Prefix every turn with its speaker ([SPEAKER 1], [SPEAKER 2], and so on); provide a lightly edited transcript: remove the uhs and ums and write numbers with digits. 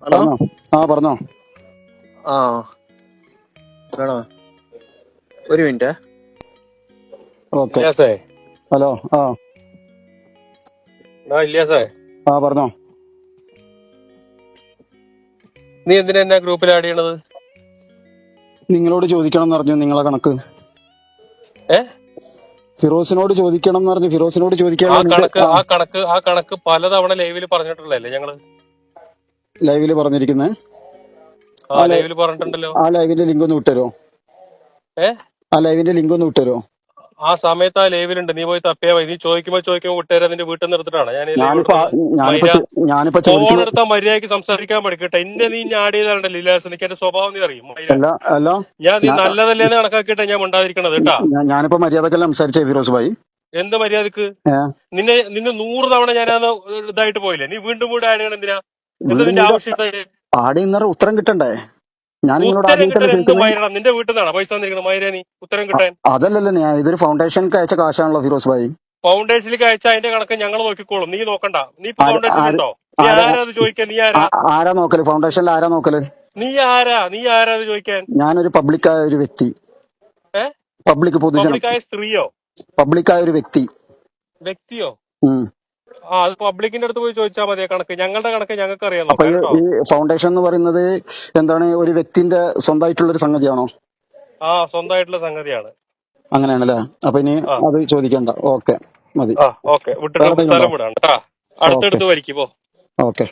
[SPEAKER 1] Hello
[SPEAKER 2] പറഞ്ഞോ.
[SPEAKER 1] ആ വേണോ ഒരു മിനിറ്റ്.
[SPEAKER 2] ഓക്കെ.
[SPEAKER 3] ഇല്യാസേ
[SPEAKER 2] ഹലോ.
[SPEAKER 3] ഇല്യാസേ,
[SPEAKER 2] പറഞ്ഞോ.
[SPEAKER 3] നീ എന്തിനാ എന്നെ ഗ്രൂപ്പിൽ ആഡ് ചെയ്യണത്?
[SPEAKER 2] നിങ്ങളോട് ചോദിക്കണം എന്ന് പറഞ്ഞു നിങ്ങളെ കണക്ക്.
[SPEAKER 3] ഏ
[SPEAKER 2] ഫിറോസിനോട് ചോദിക്കണം എന്ന് പറഞ്ഞു. ഫിറോസിനോട്
[SPEAKER 3] ആ
[SPEAKER 2] ചോദിക്കാനുള്ള
[SPEAKER 3] കണക്ക് ആ കണക്ക് ആ കണക്ക് പലതവണ ലൈവിൽ പറഞ്ഞിട്ടുള്ളതല്ലേ ഞങ്ങള്?
[SPEAKER 2] ലൈവില് പറഞ്ഞിരിക്കുന്നത്.
[SPEAKER 3] ലൈവിൽ പറഞ്ഞിട്ടുണ്ടല്ലോ.
[SPEAKER 2] ആ ലൈവിന്റെ ലിങ്ക് ഒന്ന് വിട്ടുതരോ?
[SPEAKER 3] ഏ
[SPEAKER 2] ആ ലൈവിന്റെ ലിങ്ക് ഒന്ന് വിട്ടുതരോ?
[SPEAKER 3] ആ സമയത്ത് ആ ലൈവിലുണ്ട്. നീ പോയി തപ്പിയാ മതി. നീ ചോദിക്കുമ്പോ വിട്ടുതരാൻ നിന്റെ വീട്ടിൽ നിന്ന് എടുത്തിട്ടാണ് ഞാൻ ഈ ലൈവ്
[SPEAKER 2] ഞാനിപ്പോ
[SPEAKER 3] എടുത്തത്.
[SPEAKER 2] ഞാനിപ്പോ
[SPEAKER 3] ഫോൺ
[SPEAKER 2] ചോദിക്കുന്നത്
[SPEAKER 3] എടുത്താൽ മര്യാദയ്ക്ക് സംസാരിക്കാൻ പഠിക്കട്ടെ. എന്നെ നീ ആഡ് ചെയ്താണ്ടല്ലോ ഇല്ലാസ്, എനിക്ക് എന്റെ സ്വഭാവം നീ അറിയും.
[SPEAKER 2] അല്ല
[SPEAKER 3] നീ നല്ലതല്ലേന്ന് കണക്കാക്കിയിട്ടാ ഞാൻ ഉണ്ടാതിരിക്കണത് കേട്ടാ.
[SPEAKER 2] ഞാനിപ്പോ മര്യാദക്കല്ല സംസാരിച്ചേ ഫിറോസ് ഭായി.
[SPEAKER 3] എന്ത് മര്യാദക്ക്? നിന്നെ 100 തവണ ഞാനത് ഇതായിട്ട് പോയില്ലേ? നീ വീണ്ടും ആഡ് ചെയ്യണം എന്തിനാ? എന്താ നിന്റെ ആവശ്യം?
[SPEAKER 2] ആടെ ഇന്നറ ഉത്തരം കിട്ടണ്ടേ? ഞാൻ നിങ്ങളോട്
[SPEAKER 3] ഉത്തരം കിട്ടാൻ
[SPEAKER 2] ആദ്യമായിട്ടല്ലേ
[SPEAKER 3] എന്ത്
[SPEAKER 2] ചോദിക്കുന്നത്.
[SPEAKER 3] മൈരണം? നിന്റെ വീട്ടിൽ നിന്നാണ് പൈസ തന്നിരിക്കണം മൈര? നീ ഉത്തരം കിട്ടാൻ
[SPEAKER 2] അതല്ലല്ലോ, ഞാൻ ഇതൊരു ഫൗണ്ടേഷൻക്ക് അയച്ച കാശാണല്ലോ ഫിറോസ് ഭായി.
[SPEAKER 3] ഫൗണ്ടേഷനിലേക്ക് അയച്ച അതിന്റെ കണക്ക് ഞങ്ങൾ നോക്കിക്കോളും. നീ നോക്കണ്ട. നീ ഇപ്പൊ ഫൗണ്ടേഷനിലുണ്ടോ? നീ ആരാ അത് ചോദിക്കാൻ? നീ ആരാ?
[SPEAKER 2] ആരാ നോക്കല്? ഫൗണ്ടേഷനിൽ ആരാ നോക്കല്?
[SPEAKER 3] നീ ആരാ അത് ചോദിക്കാൻ?
[SPEAKER 2] ഞാനൊരു പബ്ലിക്കായ ഒരു വ്യക്തി. പൊതുജനം,
[SPEAKER 3] പബ്ലിക്കായ സ്ത്രീയോ?
[SPEAKER 2] പബ്ലിക്കായ ഒരു
[SPEAKER 3] വ്യക്തിയോ?
[SPEAKER 2] ഉം.
[SPEAKER 3] അത് പബ്ലിക്കിന്റെ അടുത്ത് പോയി ചോദിച്ചാൽ മതി. കണക്ക് ഞങ്ങളുടെ കണക്ക് ഞങ്ങൾക്ക് അറിയാൻ
[SPEAKER 2] അപ്പൊ
[SPEAKER 3] നോക്കാം കേട്ടോ.
[SPEAKER 2] ഈ ഫൗണ്ടേഷൻ എന്ന് പറയുന്നത് എന്താണ്? ഒരു വ്യക്തിന്റെ സ്വന്തമായിട്ടുള്ള ഒരു സംഗതിയാണോ?
[SPEAKER 3] സ്വന്തമായിട്ടുള്ള സംഗതിയാണ്.
[SPEAKER 2] അങ്ങനെയാണല്ലേ? അപ്പൊ ഇനി അത് ചോദിക്കണ്ട. ഓക്കെ, മതി.
[SPEAKER 3] ഓക്കെ, വിട്ടിട്ട് സ്ഥലം വിടാണ് കേട്ടാ. അടുത്തടുത്ത് വലിക്കുമ്പോ
[SPEAKER 2] ഓക്കെ.